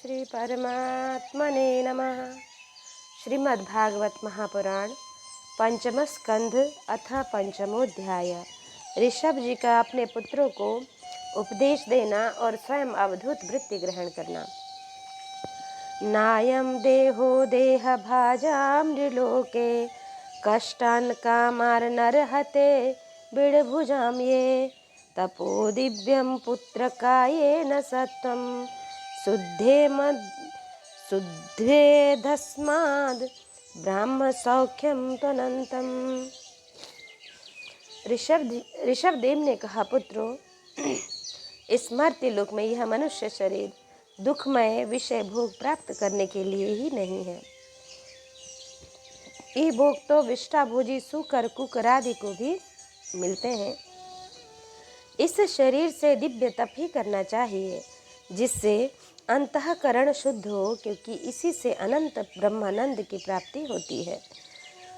श्री परमात्मने नमः। श्रीमद्भागवत महापुराण पंचम स्कंध अथ पंचमोध्याय। ऋषभ जी का अपने पुत्रों को उपदेश देना और स्वयं अवधूत वृत्ति ग्रहण करना। नायं देहो देह भाजां नृलोके कष्टान् कामार्नर्हते बिडभुजां ये तपो दिव्यं पुत्रकायेन सत्वं शुद्धेदस्माद् ब्राह्म सौख्यम त्वनंतम। ऋषभदेव ने कहा, पुत्रों, इस मर्त्य लोक में यह मनुष्य शरीर दुखमय विषय भोग प्राप्त करने के लिए ही नहीं है। ये भोग तो विष्टाभोजी सूकर कुकर आदि को भी मिलते हैं। इस शरीर से दिव्य तप ही करना चाहिए, जिससे अंतःकरण शुद्ध हो, क्योंकि इसी से अनंत ब्रह्मानंद की प्राप्ति होती है।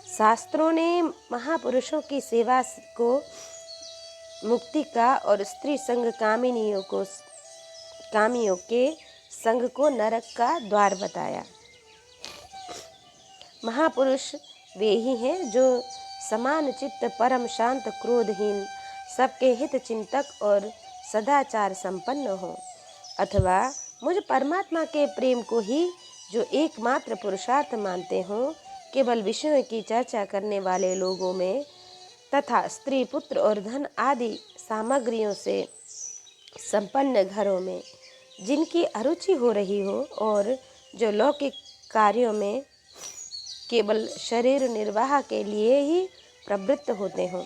शास्त्रों ने महापुरुषों की सेवा को मुक्ति का और स्त्री संग कामियों के संग को नरक का द्वार बताया। महापुरुष वे ही हैं जो समान चित्त, परम शांत, क्रोधहीन, सबके हित चिंतक और सदाचार संपन्न हो, अथवा मुझ परमात्मा के प्रेम को ही जो एकमात्र पुरुषार्थ मानते हो। केवल विषयों की चर्चा करने वाले लोगों में तथा स्त्री, पुत्र और धन आदि सामग्रियों से संपन्न घरों में जिनकी अरुचि हो रही हो, और जो लौकिक कार्यों में केवल शरीर निर्वाह के लिए ही प्रवृत्त होते हों।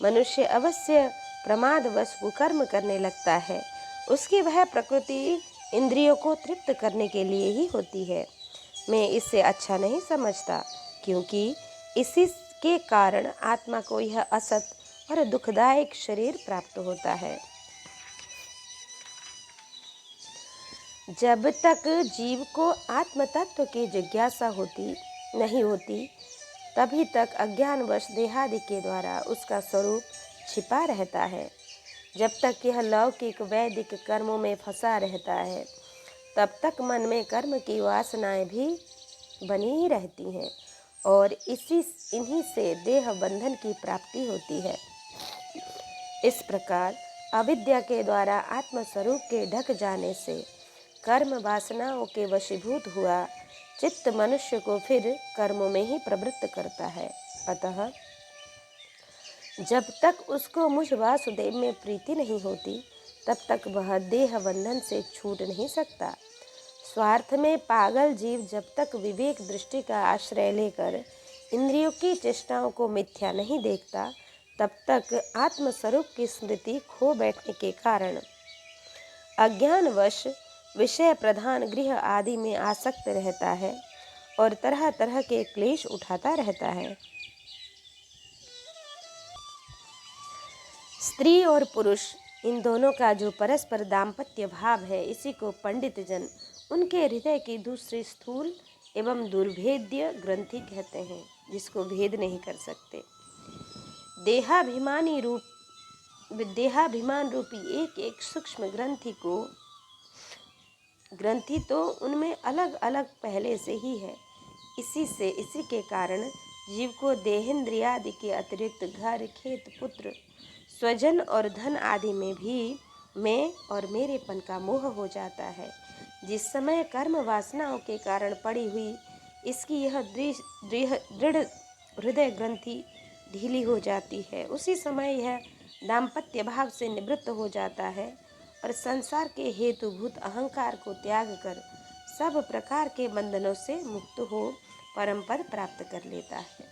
मनुष्य अवश्य प्रमादवश कुकर्म करने लगता है। उसकी वह प्रकृति इंद्रियों को तृप्त करने के लिए ही होती है। मैं इससे अच्छा नहीं समझता, क्योंकि इसी के कारण आत्मा को यह असत और दुखदायक शरीर प्राप्त होता है। जब तक जीव को आत्म तत्व की जिज्ञासा नहीं होती, तभी तक अज्ञानवश देहादि के द्वारा उसका स्वरूप छिपा रहता है। जब तक यह लौकिक वैदिक कर्मों में फंसा रहता है, तब तक मन में कर्म की वासनाएं भी बनी ही रहती हैं, और इन्हीं से देह बंधन की प्राप्ति होती है। इस प्रकार अविद्या के द्वारा आत्मस्वरूप के ढक जाने से कर्म वासनाओं के वशीभूत हुआ चित्त मनुष्य को फिर कर्मों में ही प्रवृत्त करता है। अतः जब तक उसको मुझ वासुदेव में प्रीति नहीं होती, तब तक वह देह बंधन से छूट नहीं सकता। स्वार्थ में पागल जीव जब तक विवेक दृष्टि का आश्रय लेकर इंद्रियों की चेष्टाओं को मिथ्या नहीं देखता, तब तक आत्मस्वरूप की स्मृति खो बैठने के कारण अज्ञानवश विषय प्रधान गृह आदि में आसक्त रहता है और तरह तरह के क्लेश उठाता रहता है। स्त्री और पुरुष इन दोनों का जो परस्पर दाम्पत्य भाव है, इसी को पंडित जन उनके हृदय की दूसरी स्थूल एवं दुर्भेद्य ग्रंथि कहते हैं, जिसको भेद नहीं कर सकते। देहाभिमान रूपी एक एक सूक्ष्म ग्रंथि तो उनमें अलग अलग पहले से ही है। इसी के कारण जीव को देहेंद्रियादि के अतिरिक्त घर, खेत, पुत्र, स्वजन और धन आदि में भी मैं और मेरेपन का मोह हो जाता है। जिस समय कर्म वासनाओं के कारण पड़ी हुई इसकी यह दृढ़ हृदय ग्रंथि ढीली हो जाती है, उसी समय यह दाम्पत्य भाव से निवृत्त हो जाता है और संसार के हेतुभूत अहंकार को त्याग कर सब प्रकार के बंधनों से मुक्त हो परम पद प्राप्त कर लेता है।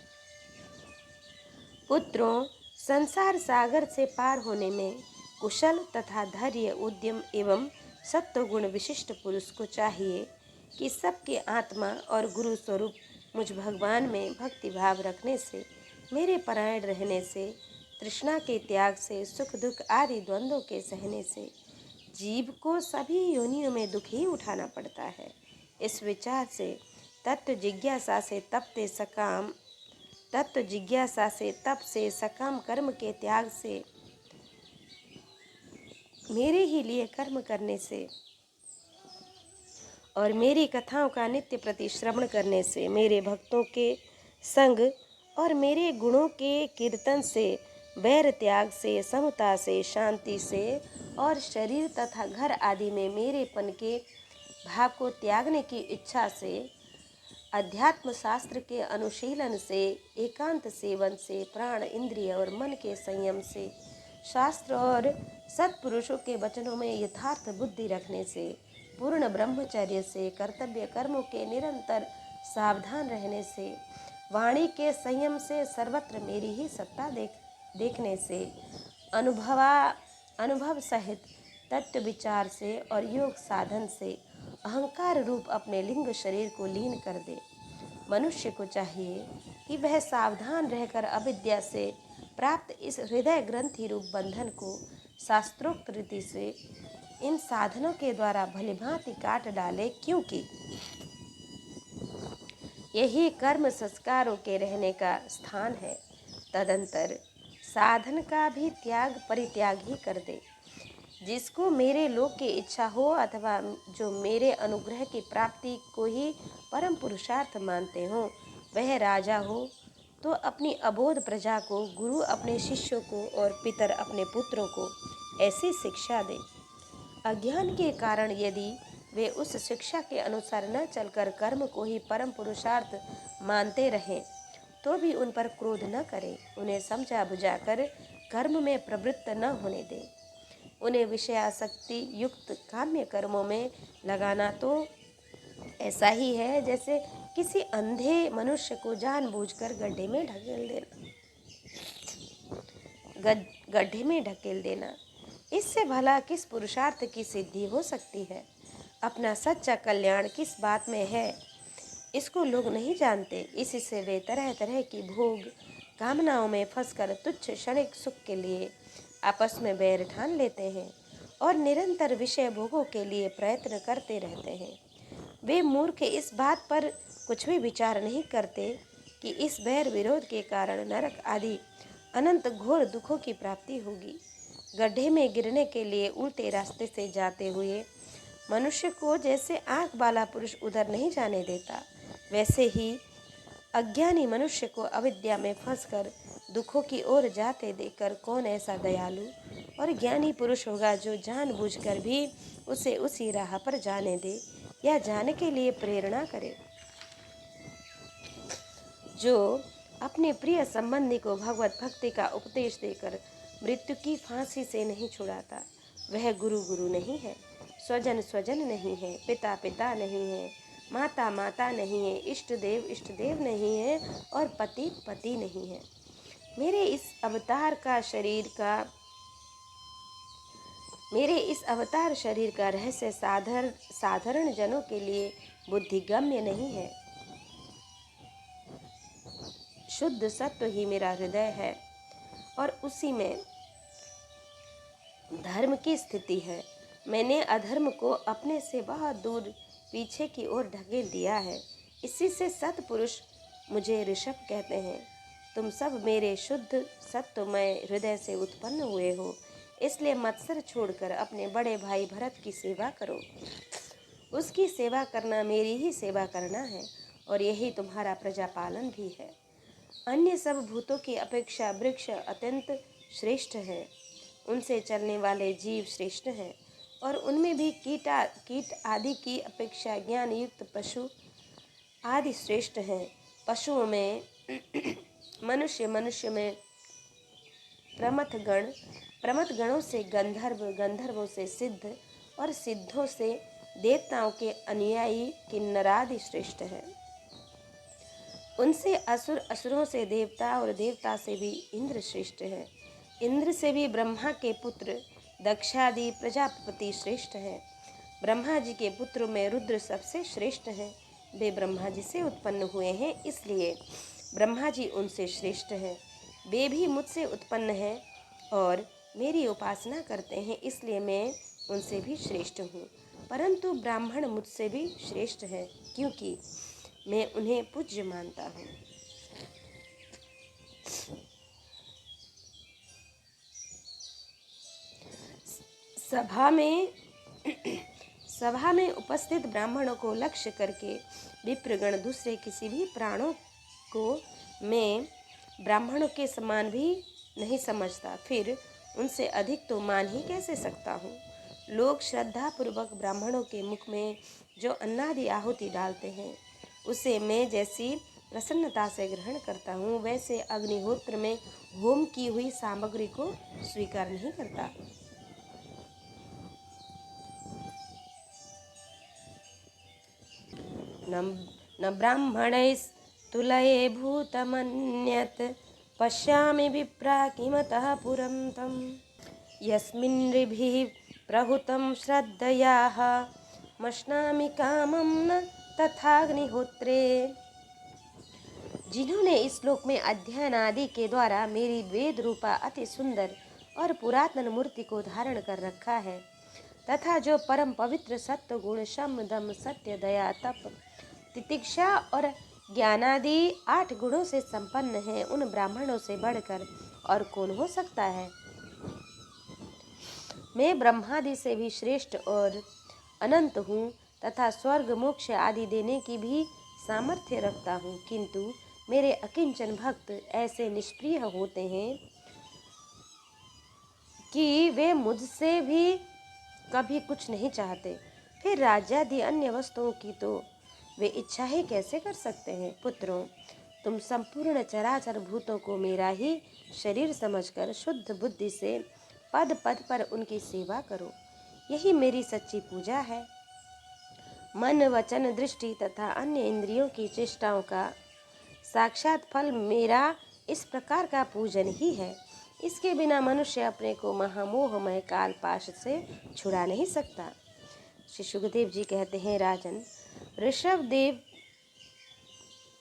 पुत्रों, संसार सागर से पार होने में कुशल तथा धैर्य, उद्यम एवं सत्वगुण विशिष्ट पुरुष को चाहिए कि सबके आत्मा और गुरु स्वरूप मुझ भगवान में भक्ति भाव रखने से, मेरे परायण रहने से, तृष्णा के त्याग से, सुख दुख आदि द्वंद्वों के सहने से जीव को सभी योनियों में दुख ही उठाना पड़ता है। इस विचार से तत्व जिज्ञासा से तप से सकाम कर्म के त्याग से, मेरे ही लिए कर्म करने से और मेरी कथाओं का नित्य प्रति श्रवण करने से, मेरे भक्तों के संग और मेरे गुणों के कीर्तन से, वैर त्याग से, समता से, शांति से और शरीर तथा घर आदि में मेरेपन के भाव को त्यागने की इच्छा से, अध्यात्म शास्त्र के अनुशीलन से, एकांत सेवन से, प्राण, इंद्रिय और मन के संयम से, शास्त्र और सत्पुरुषों के वचनों में यथार्थ बुद्धि रखने से, पूर्ण ब्रह्मचर्य से, कर्तव्य कर्मों के निरंतर सावधान रहने से, वाणी के संयम से, सर्वत्र मेरी ही सत्ता देखने से, अनुभव सहित तत्व विचार से और योग साधन से अहंकार रूप अपने लिंग शरीर को लीन कर दे। मनुष्य को चाहिए कि वह सावधान रहकर अविद्या से प्राप्त इस हृदय ग्रंथि रूप बंधन को शास्त्रोक्त रीति से इन साधनों के द्वारा भलीभांति काट डाले, क्योंकि यही कर्म संस्कारों के रहने का स्थान है। तदंतर साधन का भी त्याग परित्याग ही कर दे। जिसको मेरे लोक की इच्छा हो अथवा जो मेरे अनुग्रह की प्राप्ति को ही परम पुरुषार्थ मानते हो, वह राजा हो तो अपनी अबोध प्रजा को, गुरु अपने शिष्यों को और पितर अपने पुत्रों को ऐसी शिक्षा दे। अज्ञान के कारण यदि वे उस शिक्षा के अनुसार न चलकर कर्म को ही परम पुरुषार्थ मानते रहें, तो भी उन पर क्रोध न करें। उन्हें समझा बुझाकर कर्म में प्रवृत्त न होने दें। उन्हें विषयासक्ति युक्त काम्य कर्मों में लगाना तो ऐसा ही है जैसे किसी अंधे मनुष्य को जानबूझकर गड्ढे में ढकेल देना। इससे भला किस पुरुषार्थ की सिद्धि हो सकती है? अपना सच्चा कल्याण किस बात में है, इसको लोग नहीं जानते। इसी से वे तरह तरह की भोग कामनाओं में फंसकर तुच्छ क्षणिक सुख के लिए आपस में बैर ठान लेते हैं और निरंतर विषय भोगों के लिए प्रयत्न करते रहते हैं। वे मूर्ख इस बात पर कुछ भी विचार नहीं करते कि इस बैर विरोध के कारण नरक आदि अनंत घोर दुखों की प्राप्ति होगी। गड्ढे में गिरने के लिए उल्टे रास्ते से जाते हुए मनुष्य को जैसे आँख वाला पुरुष उधर नहीं जाने देता, वैसे ही अज्ञानी मनुष्य को अविद्या में फंसकर दुखों की ओर जाते देखकर कौन ऐसा दयालु और ज्ञानी पुरुष होगा जो जानबूझकर भी उसे उसी राह पर जाने दे या जाने के लिए प्रेरणा करे। जो अपने प्रिय संबंधी को भगवत भक्ति का उपदेश देकर मृत्यु की फांसी से नहीं छुड़ाता, वह गुरु गुरु नहीं है, स्वजन स्वजन नहीं है, पिता पिता नहीं है, माता माता नहीं है, इष्ट देव नहीं है और पति पति नहीं है। मेरे इस अवतार शरीर का रहस्य साधारण जनों के लिए बुद्धिगम्य नहीं है। शुद्ध सत्व ही मेरा हृदय है और उसी में धर्म की स्थिति है। मैंने अधर्म को अपने से बहुत दूर पीछे की ओर ढकेल दिया है। इसी से सत्पुरुष मुझे ऋषभ कहते हैं। तुम सब मेरे शुद्ध सत्वमय हृदय से उत्पन्न हुए हो, इसलिए मत्सर छोड़कर अपने बड़े भाई भरत की सेवा करो। उसकी सेवा करना मेरी ही सेवा करना है और यही तुम्हारा प्रजापालन भी है। अन्य सब भूतों की अपेक्षा वृक्ष अत्यंत श्रेष्ठ है, उनसे चलने वाले जीव श्रेष्ठ हैं और उनमें भी कीट आदि की अपेक्षा ज्ञान युक्त पशु आदि श्रेष्ठ हैं। पशुओं में मनुष्य में प्रमथ गणों से गंधर्वों से सिद्ध और सिद्धों से देवताओं के अनुयायी किन्नरादि श्रेष्ठ हैं। उनसे असुरों से देवता और देवता से भी इंद्र श्रेष्ठ है। इंद्र से भी ब्रह्मा के पुत्र दक्षादि प्रजापति श्रेष्ठ है। ब्रह्मा जी के पुत्रों में रुद्र सबसे श्रेष्ठ हैं। वे ब्रह्मा जी से उत्पन्न हुए हैं, इसलिए ब्रह्मा जी उनसे श्रेष्ठ हैं। वे भी मुझसे उत्पन्न हैं और मेरी उपासना करते हैं, इसलिए मैं उनसे भी श्रेष्ठ हूँ। परंतु ब्राह्मण मुझसे भी श्रेष्ठ हैं, क्योंकि मैं उन्हें पूज्य मानता हूँ। सभा में उपस्थित ब्राह्मणों को लक्ष्य करके विप्रगण दूसरे किसी भी प्राणों को मैं ब्राह्मणों के समान भी नहीं समझता, फिर उनसे अधिक तो मान ही कैसे सकता हूँ। लोग श्रद्धापूर्वक ब्राह्मणों के मुख में जो अन्नादि आहुति डालते हैं उसे मैं जैसी प्रसन्नता से ग्रहण करता हूँ, वैसे अग्निहोत्र में होम की हुई सामग्री को स्वीकार नहीं करता। न ब्राह्मणैस्तुलये भूतमन्यत् पश्यामि विप्रा किमतः पुरं तं यस्मिन्नृभिः प्रहुतं श्रद्धयाः मश्नामि कामं न तथाग्निहोत्रे। जिन्होंने इस श्लोक में अध्ययन आदि के द्वारा मेरी वेद रूपा अति सुंदर और पुरातन मूर्ति को धारण कर रखा है तथा जो परम पवित्र सत्व गुण शम दम सत्य दया तप तितिक्षा और ज्ञानादि 8 गुणों से संपन्न है, उन ब्राह्मणों से बढ़कर और कौन हो सकता है। मैं ब्रह्मादि से भी श्रेष्ठ और अनंत हूँ तथा स्वर्ग मोक्ष आदि देने की भी सामर्थ्य रखता हूँ, किंतु मेरे अकिंचन भक्त ऐसे निष्प्रिय होते हैं कि वे मुझसे भी कभी कुछ नहीं चाहते, फिर राज्यादि अन्य वस्तुओं की तो वे इच्छा ही कैसे कर सकते हैं। पुत्रों, तुम संपूर्ण चराचर भूतों को मेरा ही शरीर समझकर शुद्ध बुद्धि से पद पद पर उनकी सेवा करो, यही मेरी सच्ची पूजा है। मन वचन दृष्टि तथा अन्य इंद्रियों की चेष्टाओं का साक्षात फल मेरा इस प्रकार का पूजन ही है। इसके बिना मनुष्य अपने को महामोहमय काल पाश से छुड़ा नहीं सकता। श्री सुखदेव जी कहते हैं, राजन,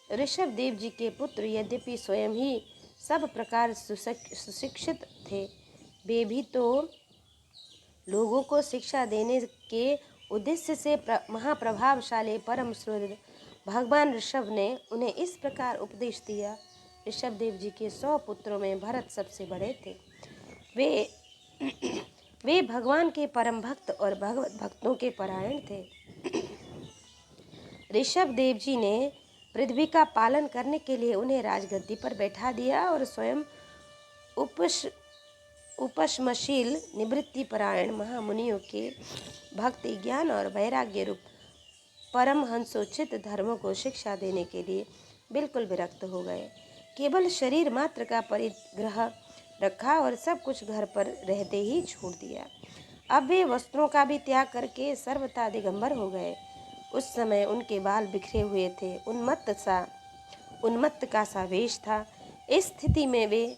ऋषभदेव जी के पुत्र यद्यपि स्वयं ही सब प्रकार सुशिक्षित थे, वे भी तो लोगों को शिक्षा देने के उद्देश्य से महाप्रभावशाली परम सूर्य भगवान ऋषभ ने उन्हें इस प्रकार उपदेश दिया। ऋषभदेव जी के 100 पुत्रों में भरत सबसे बड़े थे। वे भगवान के परम भक्त और भगवत भक्तों के परायण थे। ऋषभदेव जी ने पृथ्वी का पालन करने के लिए उन्हें राजगद्दी पर बैठा दिया और स्वयं उपशमशील निवृत्ति परायण महामुनियों के भक्ति ज्ञान और वैराग्य रूप परमहंसोचित धर्मों को शिक्षा देने के लिए बिल्कुल विरक्त हो गए। केवल शरीर मात्र का परिग्रह रखा और सब कुछ घर पर रहते ही छोड़ दिया। अब वे वस्त्रों का भी त्याग करके सर्वथा दिगंबर हो गए। उस समय उनके बाल बिखरे हुए थे, उन्मत्त का सा वेश था। इस स्थिति में वे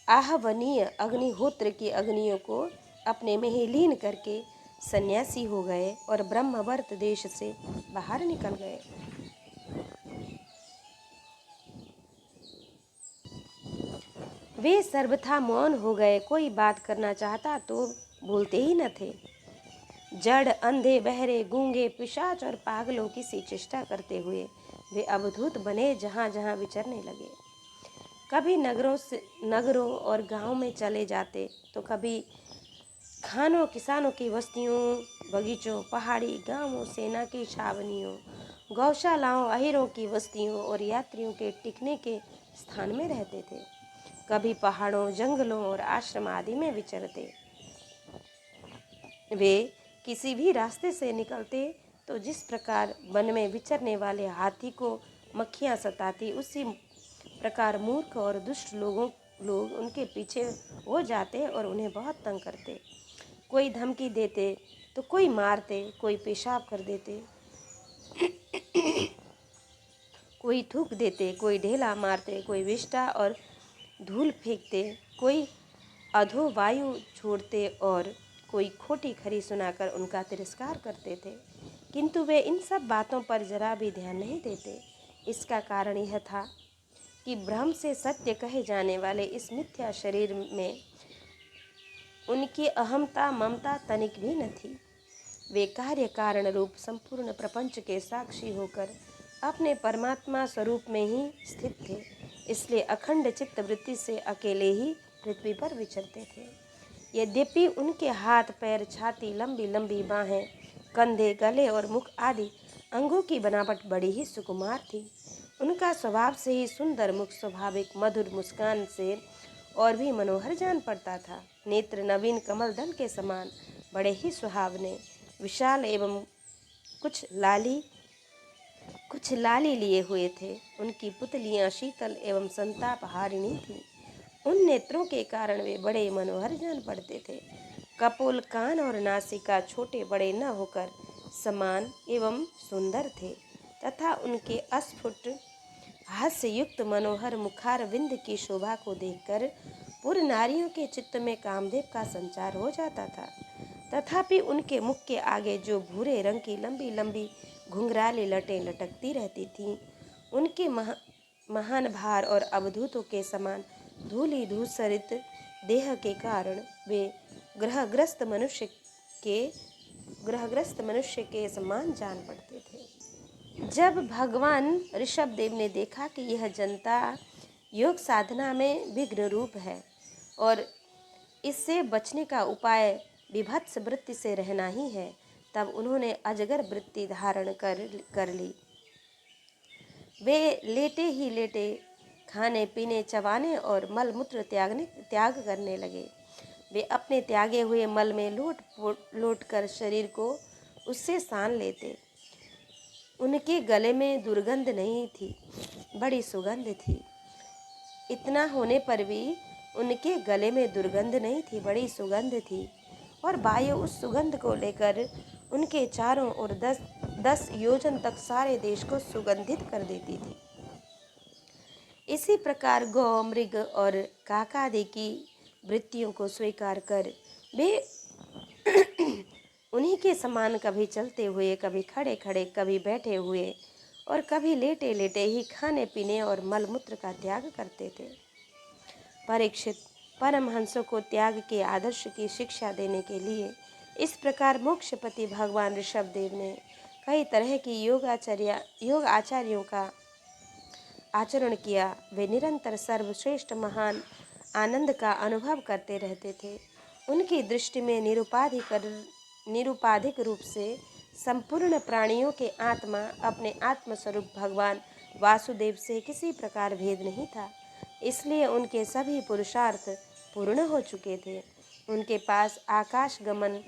आहवनीय अग्निहोत्र की अग्नियों को अपने में ही लीन करके सन्यासी हो गए और ब्रह्मवर्त देश से बाहर निकल गए। वे सर्वथा मौन हो गए, कोई बात करना चाहता तो बोलते ही न थे। जड़, अंधे, बहरे, गूंगे, पिशाच और पागलों की सी चेष्टा करते हुए वे अवधूत बने जहाँ जहाँ विचरने लगे। कभी नगरों और गांव में चले जाते तो कभी खानों किसानों की बस्तियों, बगीचों, पहाड़ी गांवों, सेना की छावनियों, गौशालाओं, अहिरों की बस्तियों और यात्रियों के टिकने के स्थान में रहते थे। कभी पहाड़ों, जंगलों और आश्रम आदि में विचरते। वे किसी भी रास्ते से निकलते तो जिस प्रकार वन में विचरने वाले हाथी को मक्खियाँ सताती, उसी प्रकार मूर्ख और दुष्ट लोग उनके पीछे हो जाते और उन्हें बहुत तंग करते। कोई धमकी देते तो कोई मारते, कोई पेशाब कर देते, कोई थूक देते, कोई ढेला मारते, कोई विष्ठा और धूल फेंकते, कोई अधोवायु छोड़ते और कोई खोटी खरी सुनाकर उनका तिरस्कार करते थे। किंतु वे इन सब बातों पर जरा भी ध्यान नहीं देते। इसका कारण यह था कि भ्रम से सत्य कहे जाने वाले इस मिथ्या शरीर में उनकी अहमता ममता तनिक भी न थी। वे कार्य कारण रूप संपूर्ण प्रपंच के साक्षी होकर अपने परमात्मा स्वरूप में ही स्थित थे, इसलिए अखंड चित्त वृत्ति से अकेले ही पृथ्वी पर विचरते थे। यद्यपि उनके हाथ पैर, छाती, लंबी लंबी बाहें, कंधे, गले और मुख आदि अंगों की बनावट बड़ी ही सुकुमार थी। उनका स्वभाव से ही सुंदर मुख स्वाभाविक मधुर मुस्कान से और भी मनोहर जान पड़ता था। नेत्र नवीन कमल दल के समान बड़े ही सुहावने, विशाल एवं कुछ लाली लिए हुए थे। उनकी पुतलियां शीतल एवं संताप हारिणी थी। उन नेत्रों के कारण वे बड़े मनोहर जान पड़ते थे। कपोल, कान और नासिका छोटे बड़े न होकर समान एवं सुंदर थे तथा उनके अस्फुट हास्य युक्त मनोहर मुखार विंद की शोभा को देखकर पूर्व नारियों के चित्त में कामदेव का संचार हो जाता था। तथापि उनके मुख के आगे जो भूरे रंग की लंबी लंबी घुंघराली लटें लटकती रहती थीं, उनके महान भार और अवधूतों के समान धूली धूसरित देह के कारण वे ग्रहग्रस्त मनुष्य के समान जान पड़ते थे। जब भगवान ऋषभ देव ने देखा कि यह जनता योग साधना में विघ्न रूप है और इससे बचने का उपाय विभत्स वृत्ति से रहना ही है, तब उन्होंने अजगर वृत्ति धारण कर ली। वे लेटे ही लेटे खाने पीने, चबाने और मल मूत्र त्याग करने लगे। वे अपने त्यागे हुए मल में लोट कर शरीर को उससे सान लेते। उनके गले में दुर्गंध नहीं थी, बड़ी सुगंध थी। इतना होने पर भी उनके गले में दुर्गंध नहीं थी, बड़ी सुगंध थी और वायु उस सुगंध को लेकर उनके चारों ओर 10 योजन तक सारे देश को सुगंधित कर देती थी। इसी प्रकार गौ, मृग और काकादि की वृत्तियों को स्वीकार कर वे उन्हीं के समान कभी चलते हुए, कभी खड़े खड़े, कभी बैठे हुए और कभी लेटे लेटे ही खाने पीने और मल मूत्र का त्याग करते थे। परीक्षित, परमहंसों को त्याग के आदर्श की शिक्षा देने के लिए इस प्रकार मोक्षपति भगवान ऋषभ देव ने कई तरह की योग आचार्यों का आचरण किया। वे निरंतर सर्वश्रेष्ठ महान आनंद का अनुभव करते रहते थे। उनकी दृष्टि में निरुपाधिक रूप से संपूर्ण प्राणियों के आत्मा अपने आत्मस्वरूप भगवान वासुदेव से किसी प्रकार भेद नहीं था। इसलिए उनके सभी पुरुषार्थ पूर्ण हो चुके थे। उनके पास आकाश गमन,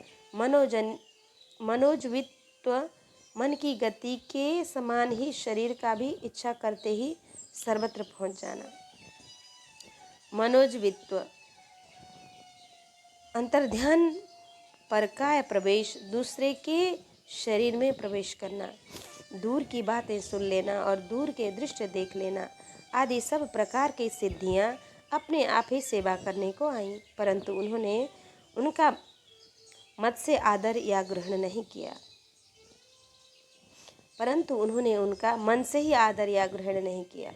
मनोजवित्व, मन की गति के समान ही शरीर का भी इच्छा करते ही सर्वत्र पहुंच जाना। मनोजवित्व, अंतर्ध्यान पर काय प्रवेश, दूसरे के शरीर में प्रवेश करना, दूर की बातें सुन लेना और दूर के दृश्य देख लेना आदि सब प्रकार की सिद्धियां अपने आप ही सेवा करने को आईं, परंतु उन्होंने उनका मत से आदर या ग्रहण नहीं किया। मन से ही आदर या ग्रहण नहीं किया।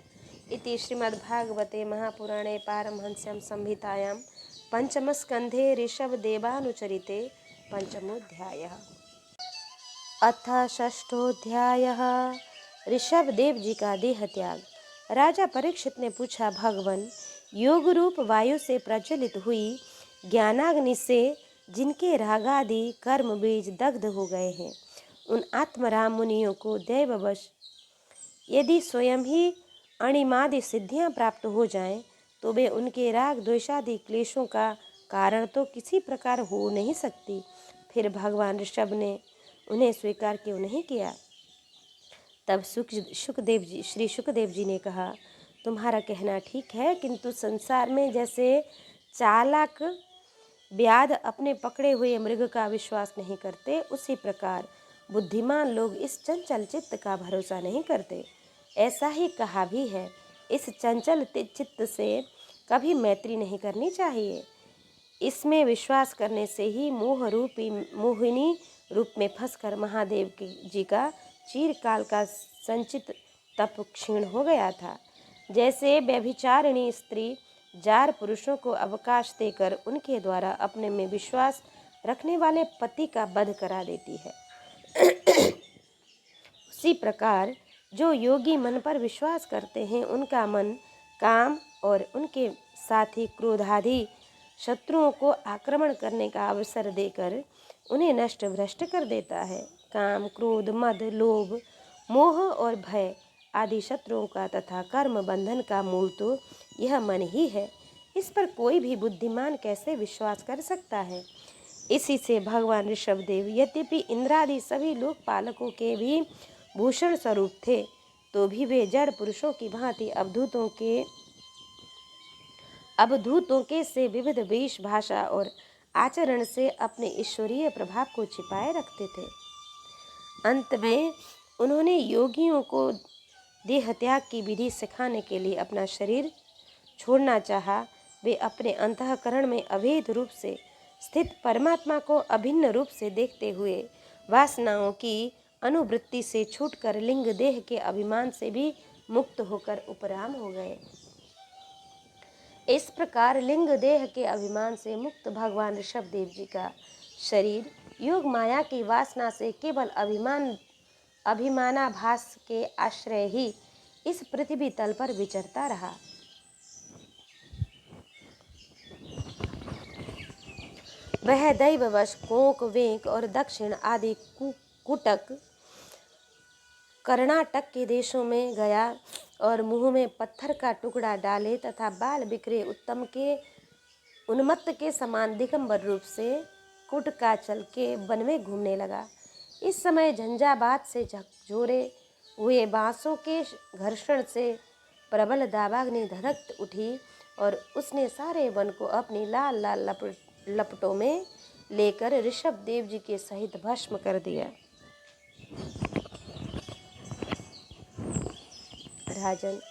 इति श्रीमद्भागवते महापुराणे पारमहंस्यां संहितायां पंचमस्कंधे ऋषभदेवानुचरिते पंचमोऽध्यायः। अथ षष्ठोऽध्यायः। ऋषभदेव जी का देह त्याग। राजा परीक्षित ने पूछा, भगवान, योग रूप वायु से प्रज्वलित हुई ज्ञानाग्नि से जिनके रागादि कर्म बीज दग्ध हो गए हैं, उन आत्मराम मुनियों को दैववश यदि स्वयं ही अणिमादि सिद्धियां प्राप्त हो जाएं, तो वे उनके राग द्वेषादि क्लेशों का कारण तो किसी प्रकार हो नहीं सकती। फिर भगवान ऋषभ ने उन्हें स्वीकार क्यों नहीं किया? तब श्री शुकदेव जी ने कहा, तुम्हारा कहना ठीक है, किंतु संसार में जैसे चालाक व्याध अपने पकड़े हुए मृग का विश्वास नहीं करते, उसी प्रकार बुद्धिमान लोग इस चंचल चित्त का भरोसा नहीं करते। ऐसा ही कहा भी है, इस चंचल चित्त से कभी मैत्री नहीं करनी चाहिए। इसमें विश्वास करने से ही मोहिनी रूप में फंसकर महादेव जी का चिरकाल का संचित तप क्षीण हो गया था। जैसे व्यभिचारिणी स्त्री जार पुरुषों को अवकाश देकर उनके द्वारा अपने में विश्वास रखने वाले पति का वध करा देती है, उसी प्रकार जो योगी मन पर विश्वास करते हैं, उनका मन काम और उनके साथ ही क्रोधादि शत्रुओं को आक्रमण करने का अवसर देकर उन्हें नष्ट भ्रष्ट कर देता है। काम, क्रोध, मद, लोभ, मोह और भय आदि शत्रुओं का तथा कर्म बंधन का मूल तो यह मन ही है। इस पर कोई भी बुद्धिमान कैसे विश्वास कर सकता है। इसी से भगवान ऋषभदेव यद्यपि इंद्रादि सभी लोकपालकों के भी भूषण स्वरूप थे, तो भी वे जड़ पुरुषों की भांति अवधूतों के से विविध वेश, भाषा और आचरण से अपने ईश्वरीय प्रभाव को छिपाए रखते थे। अंत में उन्होंने योगियों को देह त्याग की विधि सिखाने के लिए अपना शरीर छोड़ना चाहा। वे अपने अंतःकरण में अभेद रूप से स्थित परमात्मा को अभिन्न रूप से देखते हुए वासनाओं की अनुवृत्ति से छूटकर लिंग देह के अभिमान से भी मुक्त होकर उपराम हो गए। इस प्रकार लिंग देह के अभिमान से मुक्त भगवान ऋषभदेव जी का शरीर योग माया की वासना से केवल अभिमानाभास के आश्रय ही इस पृथ्वी तल पर विचरता रहा। वह दैववश कोंक, वेंक और दक्षिण आदि कुटक कर्नाटक के देशों में गया और मुंह में पत्थर का टुकड़ा डाले तथा बाल बिखरे उत्तम के उन्मत्त के समान दिगंबर रूप से कुटकाचल के वन में घूमने लगा। इस समय झंझावात से झकझोरे हुए बांसों के घर्षण से प्रबल दावाग्नि धधक उठी और उसने सारे वन को अपनी लाल लाल लपटों में लेकर ऋषभदेव जी के सहित भस्म कर दिया। राजन,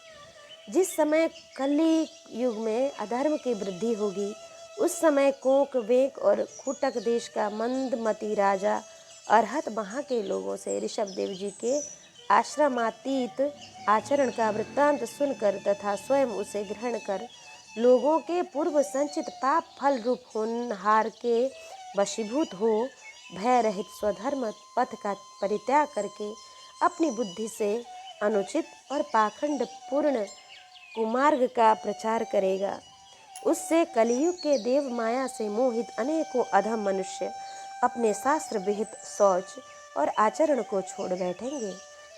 जिस समय कली युग में अधर्म की वृद्धि होगी, उस समय कोंक, वेंक और खुटक देश का मंदमती राजा अरहत वहाँ के लोगों से ऋषभदेव जी के आश्रमातीत आचरण का वृत्तांत सुनकर तथा स्वयं उसे ग्रहण कर लोगों के पूर्व संचित पाप फल रूप होनहार के वशीभूत हो भय रहित स्वधर्म पथ का परित्याग करके अपनी बुद्धि से अनुचित और पाखंड पूर्ण कुमार्ग का प्रचार करेगा। उससे कलियुग के देव माया से मोहित अनेकों अधम मनुष्य अपने शास्त्र विहित शौच और आचरण को छोड़ बैठेंगे।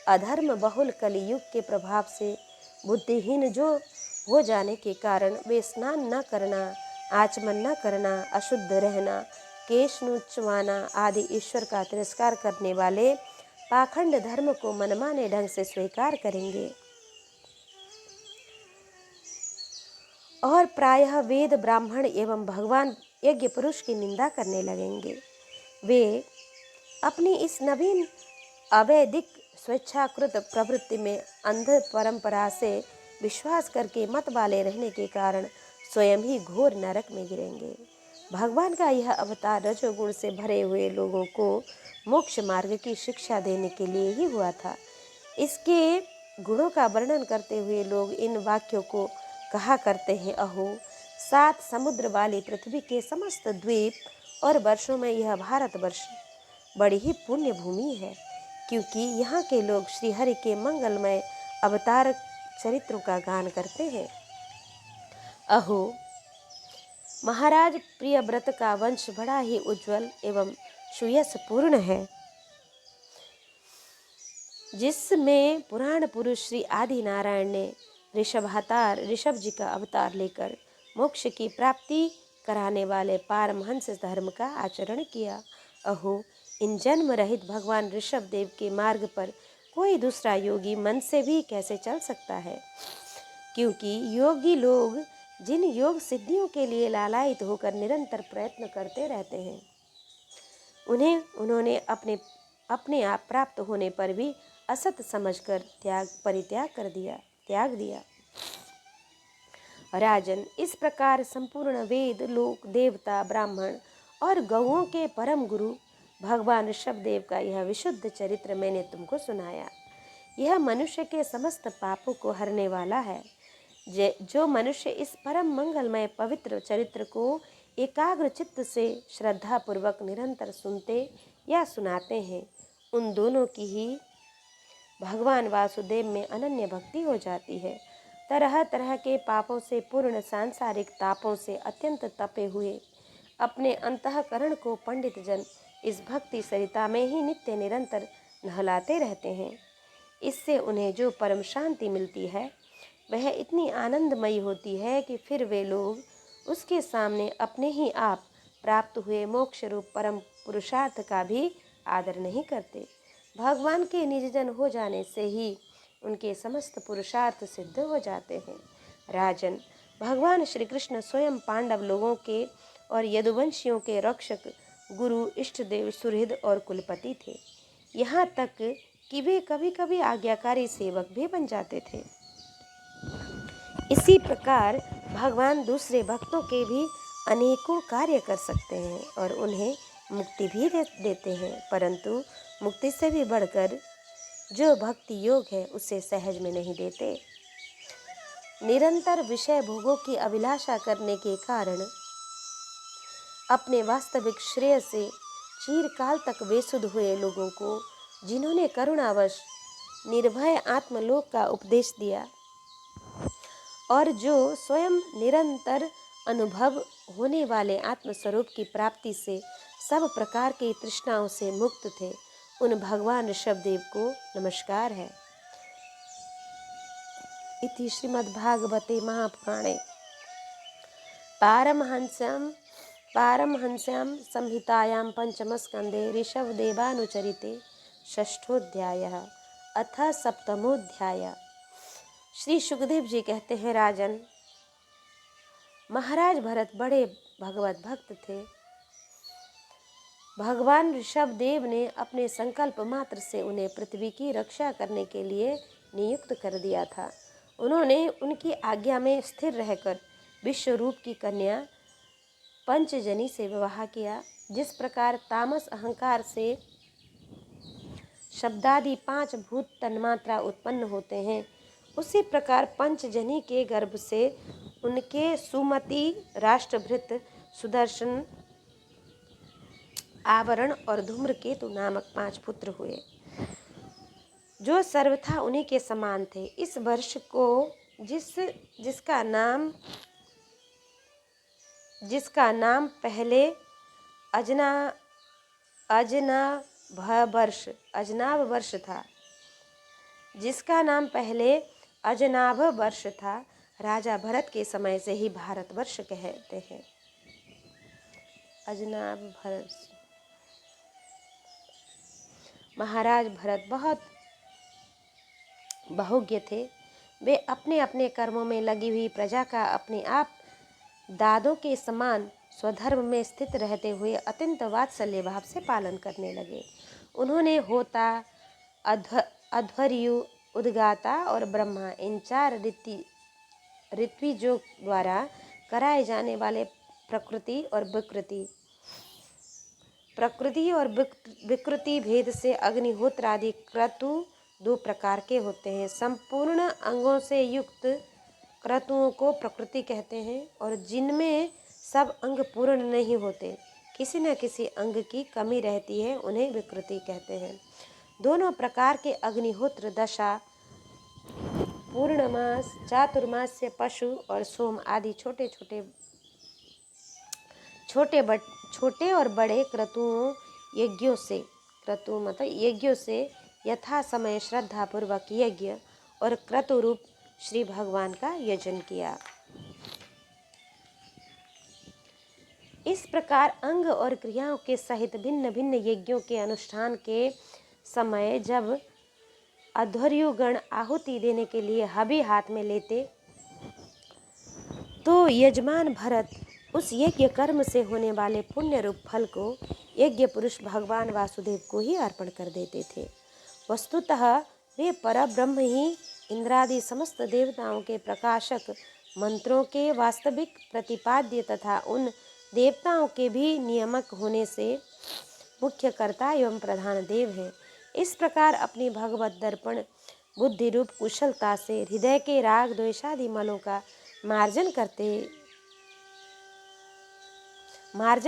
अधर्म बहुल कलियुग के प्रभाव से बुद्धिहीन जो हो जाने के कारण वे स्नान न करना, आचमन न करना, अशुद्ध रहना, केश नुचवाना आदि ईश्वर का तिरस्कार करने वाले पाखंड धर्म को मनमाने ढंग से स्वीकार करेंगे और प्रायः वेद, ब्राह्मण एवं भगवान यज्ञ पुरुष की निंदा करने लगेंगे। वे अपनी इस नवीन अवैदिक स्वेच्छाकृत प्रवृत्ति में अंध परंपरा से विश्वास करके मत वाले रहने के कारण स्वयं ही घोर नरक में गिरेंगे। भगवान का यह अवतार रजोगुण से भरे हुए लोगों को मोक्ष मार्ग की शिक्षा देने के लिए ही हुआ था। इसके गुणों का वर्णन करते हुए लोग इन वाक्यों को कहा करते हैं, अहो 7 समुद्र वाली पृथ्वी के समस्त द्वीप और वर्षों में यह भारतवर्ष बड़ी ही पुण्य भूमि है, क्योंकि यहाँ के लोग श्री हरि के मंगलमय अवतार चरित्रों का गान करते हैं। अहो महाराज प्रियव्रत का वंश बड़ा ही उज्जवल एवं सुयश पूर्ण है, जिसमें पुराण पुरुष श्री आदि नारायण ने ऋषभ जी का अवतार लेकर मोक्ष की प्राप्ति कराने वाले पारमहंस धर्म का आचरण किया। अहो इन जन्म रहित भगवान ऋषभदेव के मार्ग पर कोई दूसरा योगी मन से भी कैसे चल सकता है, क्योंकि योगी लोग जिन योग सिद्धियों के लिए लालायित होकर निरंतर प्रयत्न करते रहते हैं, उन्होंने अपने आप प्राप्त होने पर भी असत समझकर त्याग दिया। राजन, इस प्रकार संपूर्ण वेद, लोक, देवता, ब्राह्मण और गौओं के परम गुरु भगवान ऋषभदेव का यह विशुद्ध चरित्र मैंने तुमको सुनाया। यह मनुष्य के समस्त पापों को हरने वाला है। जो मनुष्य इस परम मंगलमय पवित्र चरित्र को एकाग्र चित्त से श्रद्धा पूर्वक निरंतर सुनते या सुनाते हैं, उन दोनों की ही भगवान वासुदेव में अनन्य भक्ति हो जाती है तरह तरह के पापों से पूर्ण सांसारिक तापों से अत्यंत तपे हुए अपने अंतःकरण को पंडित जन इस भक्ति सरिता में ही नित्य निरंतर नहलाते रहते हैं। इससे उन्हें जो परम शांति मिलती है वह इतनी आनंदमयी होती है कि फिर वे लोग उसके सामने अपने ही आप प्राप्त हुए मोक्ष रूप परम पुरुषार्थ का भी आदर नहीं करते। भगवान के निजजन हो जाने से ही उनके समस्त पुरुषार्थ सिद्ध हो जाते हैं। राजन, भगवान श्री कृष्ण स्वयं पांडव लोगों के और यदुवंशियों के रक्षक, गुरु, इष्टदेव, सुहृद और कुलपति थे। यहाँ तक कि वे कभी कभी आज्ञाकारी सेवक भी बन जाते थे। इसी प्रकार भगवान दूसरे भक्तों के भी अनेकों कार्य कर सकते हैं और उन्हें मुक्ति भी देते हैं, परंतु मुक्ति से भी बढ़कर जो भक्ति योग है उसे सहज में नहीं देते। निरंतर विषय भोगों की अभिलाषा करने के कारण अपने वास्तविक श्रेय से चिरकाल तक बेसुध हुए लोगों को जिन्होंने करुणावश निर्भय आत्मलोक का उपदेश दिया और जो स्वयं निरंतर अनुभव होने वाले आत्मस्वरूप की प्राप्ति से सब प्रकार की तृष्णाओं से मुक्त थे, उन भगवान ऋषभदेव को नमस्कार है। इति श्रीमद्भागवते महापुराणे पारमहंस्यां संहितायां पंचमस्कंदे ऋषभदेवानुचरिते षष्ठोऽध्यायः अथ सप्तमोऽध्यायः। श्री सुखदेव जी कहते हैं, राजन, महाराज भरत बड़े भगवत भक्त थे। भगवान ऋषभदेव ने अपने संकल्प मात्र से उन्हें पृथ्वी की रक्षा करने के लिए नियुक्त कर दिया था। उन्होंने उनकी आज्ञा में स्थिर रहकर विश्वरूप की कन्या पंचजनी से विवाह किया। जिस प्रकार तामस अहंकार से शब्दादि 5 भूत तन्मात्रा उत्पन्न होते हैं, उसी प्रकार पंचजनी के गर्भ से उनके सुमति, राष्ट्रभृत, सुदर्शन, आवरण और धूम्रकेतु नामक 5 पुत्र हुए, जो सर्वथा उन्हीं के समान थे। इस वर्ष को जिसका नाम पहले अजनाभ वर्ष था, राजा भरत के समय से ही भारतवर्ष कहते हैं। अजनाभ भरत। महाराज भरत बहुत बहुज्ञ थे। वे अपने अपने कर्मों में लगी हुई प्रजा का अपने आप दादों के समान स्वधर्म में स्थित रहते हुए अत्यंत वात्सल्य भाव से पालन करने लगे। उन्होंने होता, अध्वर्यु, उद्गाता और ब्रह्मा, इन 4 ऋत्विजों द्वारा कराए जाने वाले प्रकृति और विकृति भेद से अग्निहोत्र आदि क्रतु 2 प्रकार के होते हैं। संपूर्ण अंगों से युक्त क्रतुओं को प्रकृति कहते हैं और जिनमें सब अंग पूर्ण नहीं होते, किसी न किसी अंग की कमी रहती है, उन्हें विकृति कहते हैं। दोनों प्रकार के अग्निहोत्र दशा, पूर्णमास, चातुर्मास्य, पशु और सोम आदि छोटे और बड़े क्रतुओं यज्ञों से यथा समय श्रद्धा पूर्वक यज्ञ और क्रतु रूप श्री भगवान का यजन किया। इस प्रकार अंग और क्रियाओं के सहित भिन्न भिन्न यज्ञों के अनुष्ठान के समय जब अध्वर्युगण आहुति देने के लिए हबी हाथ में लेते, तो यजमान भरत उस यज्ञ कर्म से होने वाले पुण्य रूप फल को यज्ञ पुरुष भगवान वासुदेव को ही अर्पण कर देते थे। वस्तुतः वे परब्रह्म ही इंद्रादि समस्त देवताओं के प्रकाशक, मंत्रों के वास्तविक प्रतिपाद्य तथा उन देवताओं के भी नियामक होने से मुख्य कर्ता एवं प्रधान देव हैं। इस प्रकार अपनी भगवत दर्पण बुद्धि रूप कुशलता से हृदय के राग द्वेषादि मलों का मार्जन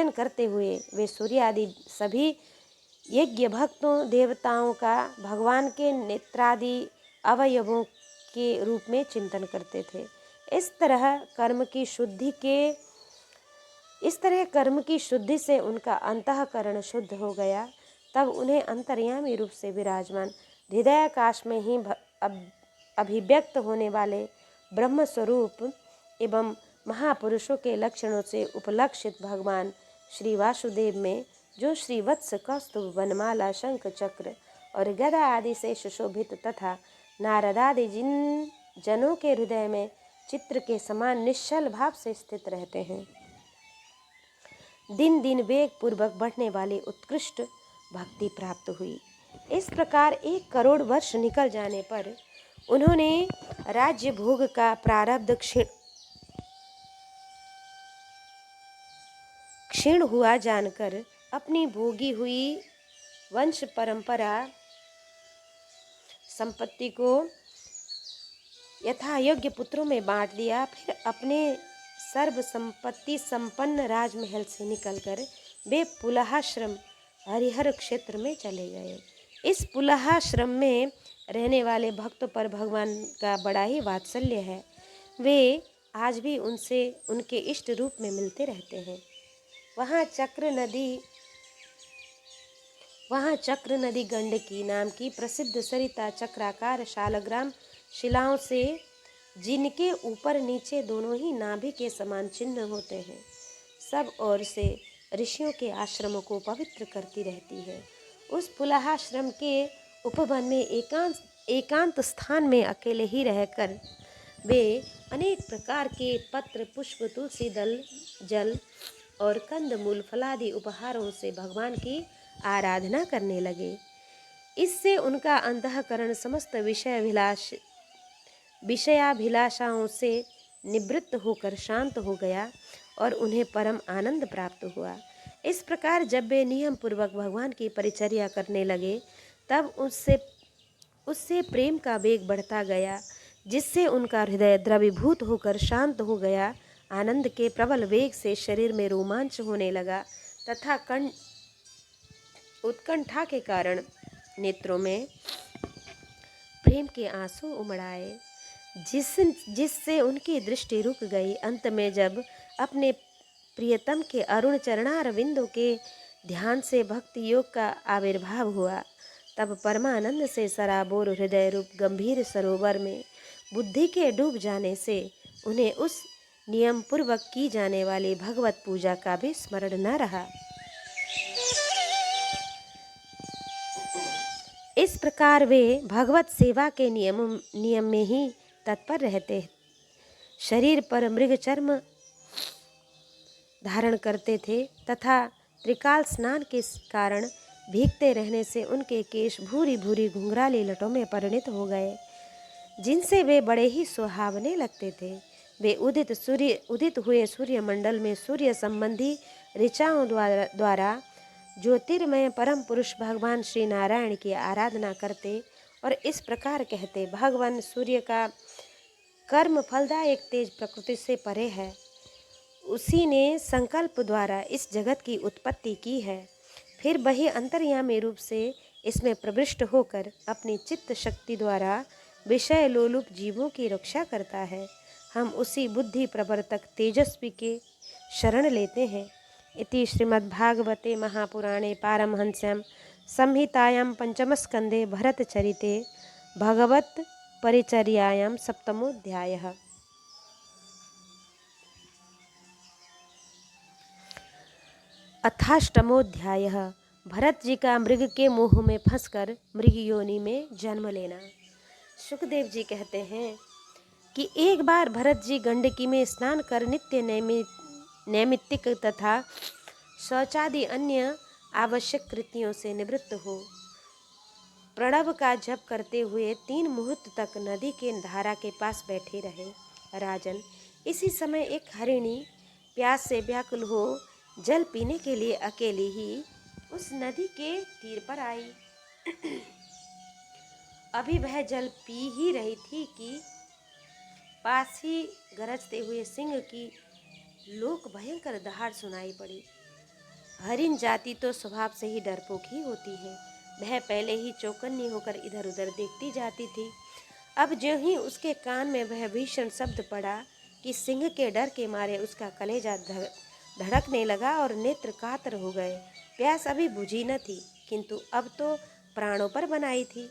करते हुए वे सूर्य आदि सभी यज्ञ भक्तों देवताओं का भगवान के नेत्रादि अवयवों के रूप में चिंतन करते थे। इस तरह कर्म की शुद्धि से उनका अंतःकरण शुद्ध हो गया। तब उन्हें अंतर्यामी रूप से विराजमान हृदयाकाश में ही अभिव्यक्त होने वाले ब्रह्म स्वरूप एवं महापुरुषों के लक्षणों से उपलक्षित भगवान श्री वासुदेव में, जो श्री वत्स, कौस्तुभ, वनमाला, शंख, चक्र और गदा आदि से सुशोभित तथा नारदादि जिन जनों के हृदय में चित्र के समान निश्चल भाव से स्थित रहते हैं, दिन दिन वेग पूर्वक बढ़ने वाली उत्कृष्ट भक्ति प्राप्त हुई। इस प्रकार 1 करोड़ वर्ष निकल जाने पर उन्होंने राज्य भोग का प्रारब्ध क्षीण हुआ जानकर अपनी भोगी हुई वंश परंपरा संपत्ति को यथायोग्य पुत्रों में बांट दिया। फिर अपने सर्व संपत्ति संपन्न राजमहल से निकलकर वे पुलहाश्रम हरिहर क्षेत्र में चले गए। इस पुलहाश्रम में रहने वाले भक्तों पर भगवान का बड़ा ही वात्सल्य है। वे आज भी उनसे उनके इष्ट रूप में मिलते रहते हैं। वहाँ चक्र नदी गंडकी नाम की प्रसिद्ध सरिता चक्राकार शालग्राम शिलाओं से, जिनके ऊपर नीचे दोनों ही नाभि के समान चिन्ह होते हैं, सब ओर से ऋषियों के आश्रमों को पवित्र करती रहती है। उस पुलहाश्रम के उपवन में एकांत स्थान में अकेले ही रहकर वे अनेक प्रकार के पत्र, पुष्प, तुलसी दल, जल और कंदमूल फलादि उपहारों से भगवान की आराधना करने लगे। इससे उनका अंतःकरण समस्त विषयाभिलाषाओं से निवृत्त होकर शांत हो गया और उन्हें परम आनंद प्राप्त हुआ। इस प्रकार जब वे नियम पूर्वक भगवान की परिचर्या करने लगे, तब उससे प्रेम का वेग बढ़ता गया, जिससे उनका हृदय द्रवीभूत होकर शांत हो गया। आनंद के प्रबल वेग से शरीर में रोमांच होने लगा तथा उत्कंठा के कारण नेत्रों में प्रेम के आंसू उमड़ आए, जिससे उनकी दृष्टि रुक गई। अंत में जब अपने प्रियतम के अरुण चरणारविंदों के ध्यान से भक्ति योग का आविर्भाव हुआ, तब परमानंद से सराबोर हृदय रूप गंभीर सरोवर में बुद्धि के डूब जाने से उन्हें उस नियम पूर्वक की जाने वाली भगवत पूजा का भी स्मरण न रहा। इस प्रकार वे भगवत सेवा के नियम में ही तत्पर रहते, शरीर पर मृग चर्म धारण करते थे तथा त्रिकाल स्नान के कारण भीगते रहने से उनके केश भूरी भूरी घुंघराली लटों में परिणत हो गए, जिनसे वे बड़े ही सुहावने लगते थे। वे उदित हुए सूर्यमंडल में सूर्य संबंधी ऋचाओं द्वारा ज्योतिर्मय परम पुरुष भगवान श्री नारायण की आराधना करते और इस प्रकार कहते, भगवान सूर्य का कर्म फलदायक तेज प्रकृति से परे है। उसी ने संकल्प द्वारा इस जगत की उत्पत्ति की है, फिर वही अंतर्यामी रूप से इसमें प्रविष्ट होकर अपनी चित्त शक्ति द्वारा विषय लोलुप जीवों की रक्षा करता है। हम उसी बुद्धि प्रवर्तक तेजस्वी के शरण लेते हैं। इति श्रीमद्भागवते महापुराणे पारमहंस्यां संहितायां पंचमस्कंदे भरतचरिते भगवत परिचर्यायां सप्तमोऽध्यायः। अथाष्टमोऽध्यायः। भरत जी का मृग के मोह में फंसकर मृग योनि में जन्म लेना। सुखदेव जी कहते हैं कि एक बार भरत जी गंडकी में स्नान कर नित्य नैमित्तिक तथा शौचादि अन्य आवश्यक कृतियों से निवृत्त हो प्रणव का जप करते हुए 3 मुहूर्त तक नदी के धारा के पास बैठे रहे। राजन, इसी समय एक हरिणी प्यास से व्याकुल हो जल पीने के लिए अकेली ही उस नदी के तीर पर आई। अभी वह जल पी ही रही थी कि पास ही गरजते हुए सिंह की लोक भयंकर दहाड़ सुनाई पड़ी। हरिण जाति तो स्वभाव से ही डरपोक ही होती है। वह पहले ही चौकन्नी होकर इधर उधर देखती जाती थी। अब ज्यों ही उसके कान में वह भीषण शब्द पड़ा कि सिंह के डर के मारे उसका कलेजा धड़कने लगा और नेत्र कातर हो गए। प्यास अभी बुझी न थी, किंतु अब तो प्राणों पर बनाई थी।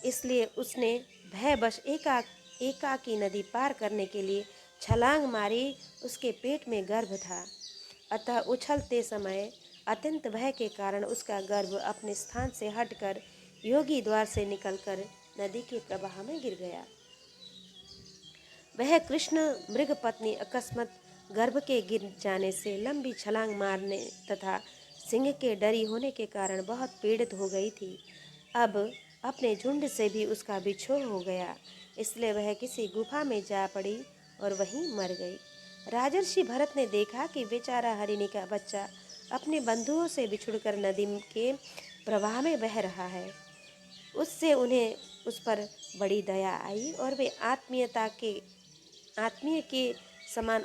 इसलिए उसने भयवश एकाकी नदी पार करने के लिए छलांग मारी। उसके पेट में गर्भ था, अतः उछलते समय अत्यंत भय के कारण उसका गर्भ अपने स्थान से हटकर योगी द्वार से निकलकर नदी के प्रवाह में गिर गया। वह कृष्ण मृग पत्नी अकस्मात गर्भ के गिर जाने से लंबी छलांग मारने तथा सिंह के डरी होने के कारण बहुत पीड़ित हो गई थी। अब अपने झुंड से भी उसका बिछोह हो गया, इसलिए वह किसी गुफा में जा पड़ी और वहीं मर गई। राजर्षि भरत ने देखा कि बेचारा हरिणी का बच्चा अपने बंधुओं से बिछुड़कर नदी के प्रवाह में बह रहा है। उससे उन्हें उस पर बड़ी दया आई और वे आत्मीय के समान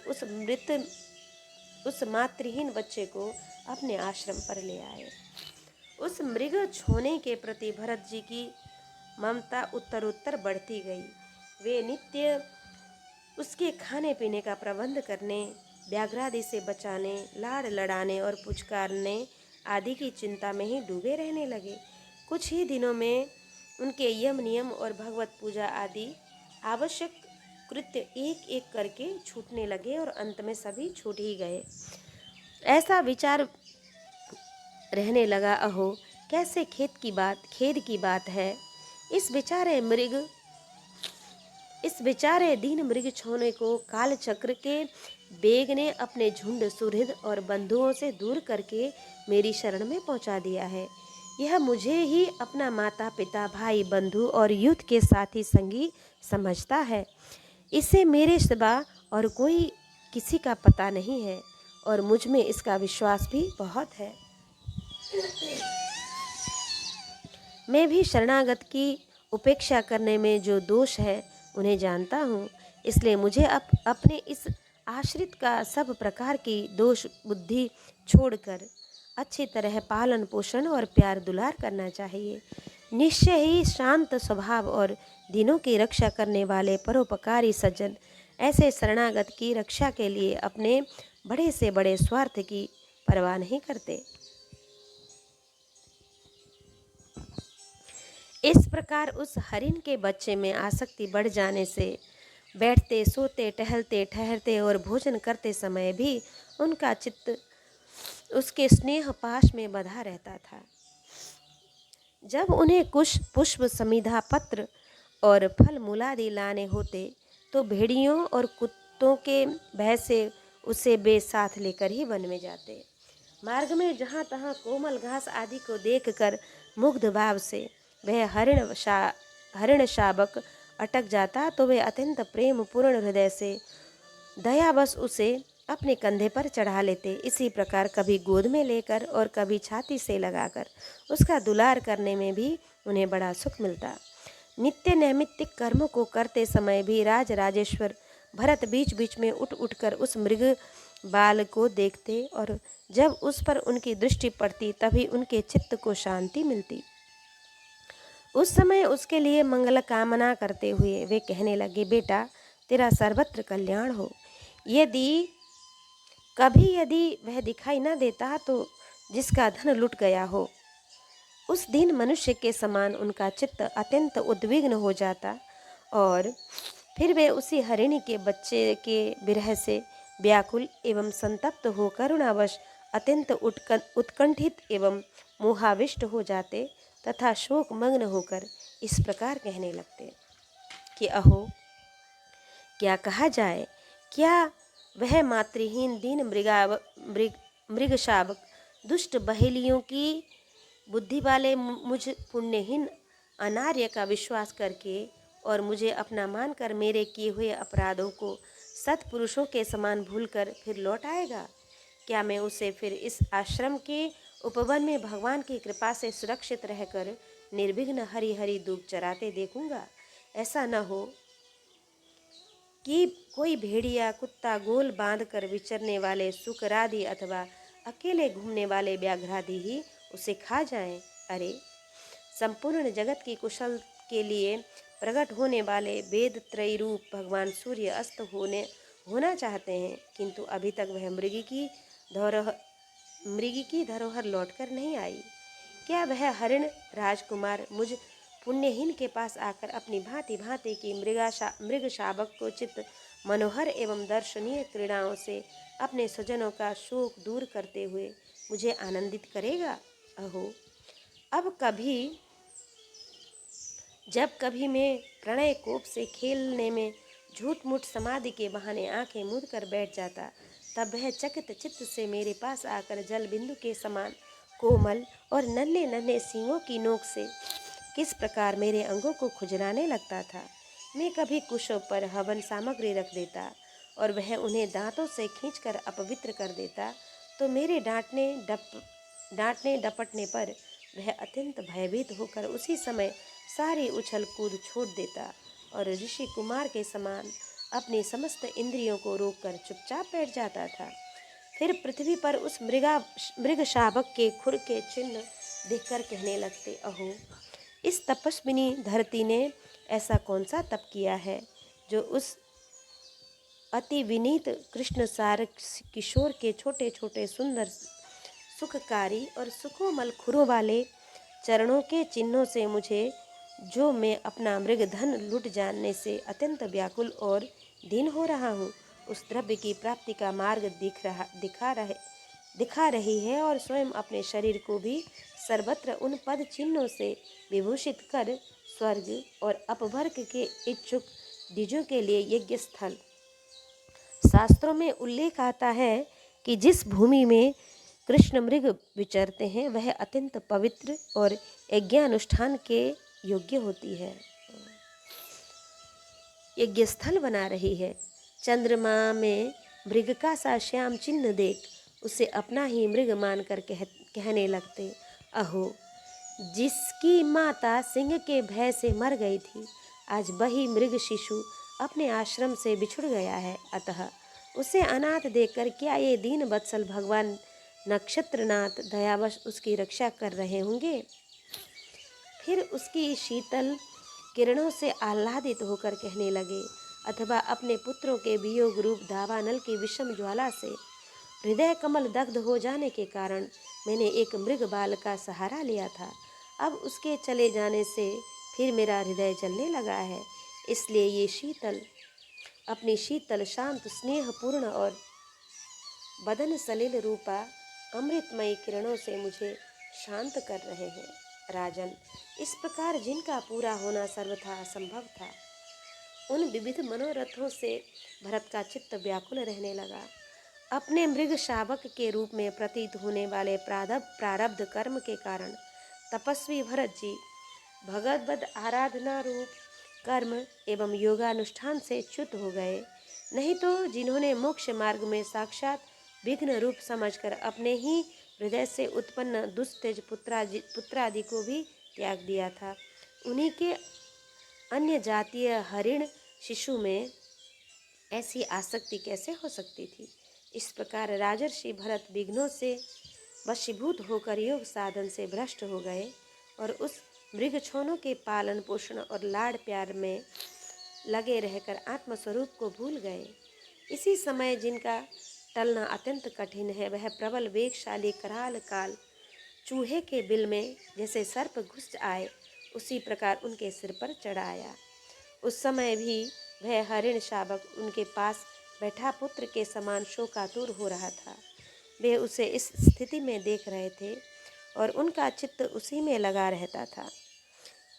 उस मातृहीन बच्चे को अपने आश्रम पर ले आए। उस मृग छोने के प्रति भरत जी की ममता उत्तरोत्तर बढ़ती गई। वे नित्य उसके खाने पीने का प्रबंध करने, व्याघ्रादि से बचाने, लाड़ लड़ाने और पुचकारने आदि की चिंता में ही डूबे रहने लगे। कुछ ही दिनों में उनके यम नियम और भगवत पूजा आदि आवश्यक कृत्य एक एक करके छूटने लगे और अंत में सभी छूट ही गए। ऐसा विचार रहने लगा, अहो कैसे खेद की बात है। इस बेचारे दीन मृग छोने को काल चक्र के बेग ने अपने झुंड सुहृद और बंधुओं से दूर करके मेरी शरण में पहुंचा दिया है। यह मुझे ही अपना माता पिता भाई बंधु और युद्ध के साथी संगी समझता है। इसे मेरे सिवा और कोई किसी का पता नहीं है और मुझ में इसका विश्वास भी बहुत है। मैं भी शरणागत की उपेक्षा करने में जो दोष है उन्हें जानता हूँ, इसलिए मुझे अपने इस आश्रित का सब प्रकार की दोष बुद्धि छोड़कर अच्छी तरह पालन पोषण और प्यार दुलार करना चाहिए। निश्चय ही शांत स्वभाव और दीनों की रक्षा करने वाले परोपकारी सज्जन ऐसे शरणागत की रक्षा के लिए अपने बड़े से बड़े स्वार्थ की परवाह नहीं करते। इस प्रकार उस हरिण के बच्चे में आसक्ति बढ़ जाने से बैठते सोते टहलते ठहरते और भोजन करते समय भी उनका चित्त उसके स्नेह पाश में बंधा रहता था। जब उन्हें कुश पुष्प समिधा पत्र और फल मूलादि लाने होते तो भेड़ियों और कुत्तों के भय से उसे बेसाथ लेकर ही वन में जाते। मार्ग में जहाँ तहाँ कोमल घास आदि को देखकर मुग्ध भाव से वह हरिण शावक अटक जाता तो वे अत्यंत प्रेम पूर्ण हृदय से दयावश उसे अपने कंधे पर चढ़ा लेते। इसी प्रकार कभी गोद में लेकर और कभी छाती से लगाकर उसका दुलार करने में भी उन्हें बड़ा सुख मिलता। नित्य नैमित्तिक कर्मों को करते समय भी राजेश्वर भरत बीच बीच में उठ कर उस मृग बाल को देखते और जब उस पर उनकी दृष्टि पड़ती तभी उनके चित्त को शांति मिलती। उस समय उसके लिए मंगल कामना करते हुए वे कहने लगे, बेटा तेरा सर्वत्र कल्याण हो। यदि वह दिखाई न देता तो जिसका धन लुट गया हो, उस दिन मनुष्य के समान उनका चित्त अत्यंत उद्विग्न हो जाता और फिर वे उसी हरिणी के बच्चे के विरह से व्याकुल एवं संतप्त हो करुणावश अत्यंत उत्कंठित एवं मोहाविष्ट हो जाते तथा शोक मग्न होकर इस प्रकार कहने लगते कि अहो क्या कहा जाए, क्या वह मातृहीन दीन मृग शावक दुष्ट बहेलियों की बुद्धि वाले मुझ पुण्यहीन अनार्य का विश्वास करके और मुझे अपना मानकर मेरे किए हुए अपराधों को सत्पुरुषों के समान भूलकर फिर लौट आएगा? क्या मैं उसे फिर इस आश्रम के उपवन में भगवान की कृपा से सुरक्षित रहकर निर्विघ्न हरी हरी दूब चराते देखूंगा? ऐसा न हो कि कोई भेड़िया कुत्ता गोल बांधकर विचरने वाले सुकरादि अथवा अकेले घूमने वाले व्याघ्रादि ही उसे खा जाएं। अरे संपूर्ण जगत की कुशल के लिए प्रकट होने वाले वेद त्रयी रूप भगवान सूर्य अस्त होना चाहते हैं, किंतु अभी तक वह मृग की धरोहर लौटकर नहीं आई। क्या वह हरिण राजकुमार मुझ पुण्यहीन के पास आकर अपनी भांति भांति की मृग शावक को चित्त मनोहर एवं दर्शनीय क्रीड़ाओं से अपने स्वजनों का शोक दूर करते हुए मुझे आनंदित करेगा? अहो, अब जब कभी मैं प्रणय कोप से खेलने में झूठ मूठ समाधि के बहाने आंखें मूंद कर बैठ जाता, तब वह चकित चित्त से मेरे पास आकर जल बिंदु के समान कोमल और नन्हे नन्हे सींगों की नोक से किस प्रकार मेरे अंगों को खुजलाने लगता था। मैं कभी कुशों पर हवन सामग्री रख देता और वह उन्हें दांतों से खींचकर अपवित्र कर देता, तो मेरे डांटने डपटने पर वह अत्यंत भयभीत होकर उसी समय सारी उछल कूद छोड़ देता और ऋषि कुमार के समान अपनी समस्त इंद्रियों को रोककर चुपचाप बैठ जाता था। फिर पृथ्वी पर उस मृग शावक के खुर के चिन्ह देखकर कहने लगते, अहो, इस तपस्विनी धरती ने ऐसा कौन सा तप किया है जो उस अति विनीत कृष्ण सार किशोर के छोटे छोटे सुंदर सुखकारी और सुकोमल खुरों वाले चरणों के चिन्हों से मुझे, जो मैं अपना मृग धन लुट जानने से अत्यंत व्याकुल और दीन हो रहा हूँ, उस द्रव्य की प्राप्ति का मार्ग दिखा रही है और स्वयं अपने शरीर को भी सर्वत्र उन पद चिन्हों से विभूषित कर स्वर्ग और अपवर्ग के इच्छुक द्विजों के लिए यज्ञ स्थल। शास्त्रों में उल्लेख आता है कि जिस भूमि में कृष्ण मृग विचरते हैं वह अत्यंत पवित्र और यज्ञानुष्ठान के योग्य होती है। यज्ञ स्थल बना रही है। चंद्रमा में मृग का सा श्याम चिन्ह देख उसे अपना ही मृग मानकर कहने लगते, अहो, जिसकी माता सिंह के भय से मर गई थी, आज वही मृग शिशु अपने आश्रम से बिछुड़ गया है, अतः उसे अनाथ देखकर क्या ये दीन वत्सल भगवान नक्षत्रनाथ दयावश उसकी रक्षा कर रहे होंगे? फिर उसकी शीतल किरणों से आह्लादित होकर कहने लगे, अथवा अपने पुत्रों के वियोग रूप दावानल की विषम ज्वाला से हृदय कमल दग्ध हो जाने के कारण मैंने एक मृग बाल का सहारा लिया था। अब उसके चले जाने से फिर मेरा हृदय जलने लगा है, इसलिए ये अपनी शीतल शांत स्नेहपूर्ण और बदन सलिल रूपा अमृतमयी किरणों से मुझे शांत कर रहे हैं। राजन, इस प्रकार जिनका पूरा होना सर्वथा असंभव था, उन विविध मनोरथों से भरत का चित्त व्याकुल रहने लगा। अपने मृग शावक के रूप में प्रतीत होने वाले प्रारब्ध कर्म के कारण तपस्वी भरत जी भगवद आराधना रूप कर्म एवं योगानुष्ठान से च्युत हो गए। नहीं तो जिन्होंने मोक्ष मार्ग में साक्षात विघ्न रूप समझकर अपने ही हृदय से उत्पन्न दुस्तेज पुत्रादि को भी त्याग दिया था, उन्हीं के अन्य जातीय हरिण शिशु में ऐसी आसक्ति कैसे हो सकती थी? इस प्रकार राजर्षि भरत विघ्नों से वशीभूत होकर योग साधन से भ्रष्ट हो गए और उस मृगछोनों के पालन पोषण और लाड़ प्यार में लगे रहकर आत्मस्वरूप को भूल गए। इसी समय जिनका टलना अत्यंत कठिन है, वह प्रबल वेगशाली कराल काल चूहे के बिल में जैसे सर्प घुस आए, उसी प्रकार उनके सिर पर चढ़ आया। उस समय भी वह हरिण शावक उनके पास बैठा पुत्र के समान शोकातुर हो रहा था। वे उसे इस स्थिति में देख रहे थे और उनका चित्त उसी में लगा रहता था।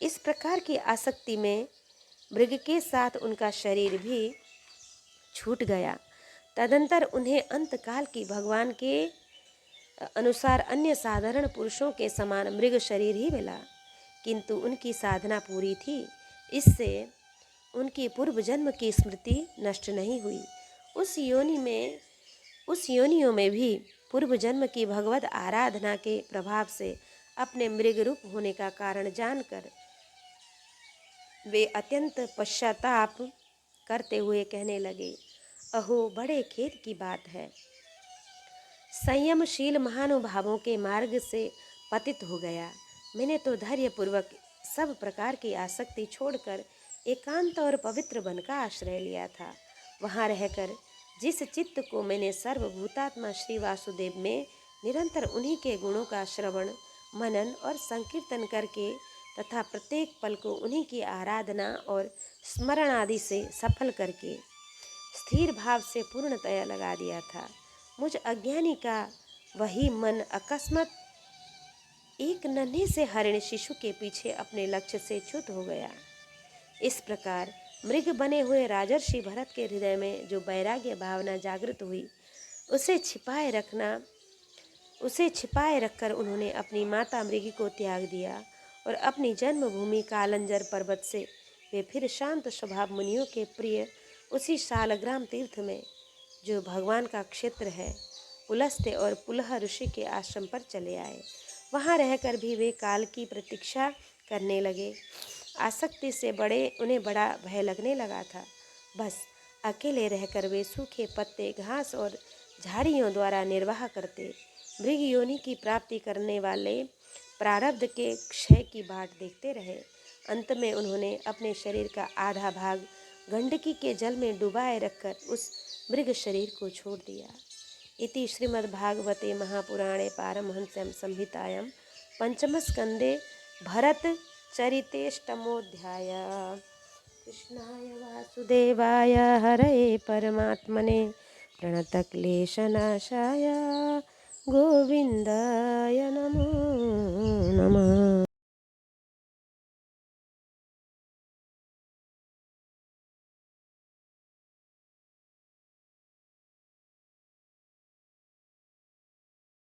इस प्रकार की आसक्ति में मृग के साथ उनका शरीर भी छूट गया। तदंतर उन्हें अंतकाल की भगवान के अनुसार अन्य साधारण पुरुषों के समान मृग शरीर ही मिला, किंतु उनकी साधना पूरी थी, इससे उनकी पूर्व जन्म की स्मृति नष्ट नहीं हुई। उस योनियों में भी पूर्व जन्म की भगवत आराधना के प्रभाव से अपने मृग रूप होने का कारण जानकर वे अत्यंत पश्चाताप करते हुए कहने लगे, अहो, बड़े खेद की बात है, संयमशील महानुभावों के मार्ग से पतित हो गया। मैंने तो धैर्यपूर्वक सब प्रकार की आसक्ति छोड़कर एकांत और पवित्र वन का आश्रय लिया था। वहाँ रहकर जिस चित्त को मैंने सर्वभूतात्मा श्री वासुदेव में निरंतर उन्हीं के गुणों का श्रवण, मनन और संकीर्तन करके तथा प्रत्येक पल को उन्हीं की आराधना और स्मरण आदि से सफल करके स्थिर भाव से पूर्णतया लगा दिया था, मुझ अज्ञानी का वही मन अकस्मात एक नन्हे से हरिण शिशु के पीछे अपने लक्ष्य से च्युत हो गया। इस प्रकार मृग बने हुए राजर्षि भरत के हृदय में जो वैराग्य भावना जागृत हुई, उसे छिपाए रखकर उन्होंने अपनी माता मृगी को त्याग दिया और अपनी जन्मभूमि कालंजर पर्वत से वे फिर शांत स्वभाव मुनियों के प्रिय उसी शालग्राम तीर्थ में, जो भगवान का क्षेत्र है, पुलस्त्य और पुलह ऋषि के आश्रम पर चले आए। वहाँ रहकर भी वे काल की प्रतीक्षा करने लगे। आसक्ति से उन्हें बड़ा भय लगने लगा था। बस अकेले रहकर वे सूखे पत्ते, घास और झाड़ियों द्वारा निर्वाह करते मृग योनि की प्राप्ति करने वाले प्रारब्ध के क्षय की बाट देखते रहे। अंत में उन्होंने अपने शरीर का आधा भाग गंडकी के जल में डुबाए रखकर उस मृग शरीर को छोड़ दिया। इति श्रीमद्भागवते महापुराणे पारमहंस्यां संहितायां पंचमस्कंदे भरत चरितेष्टमोऽध्याय। कृष्णाय वासुदेवाय हरये परमात्मने प्रणतक्लेशनाशाय गोविन्दाय नमो नमः।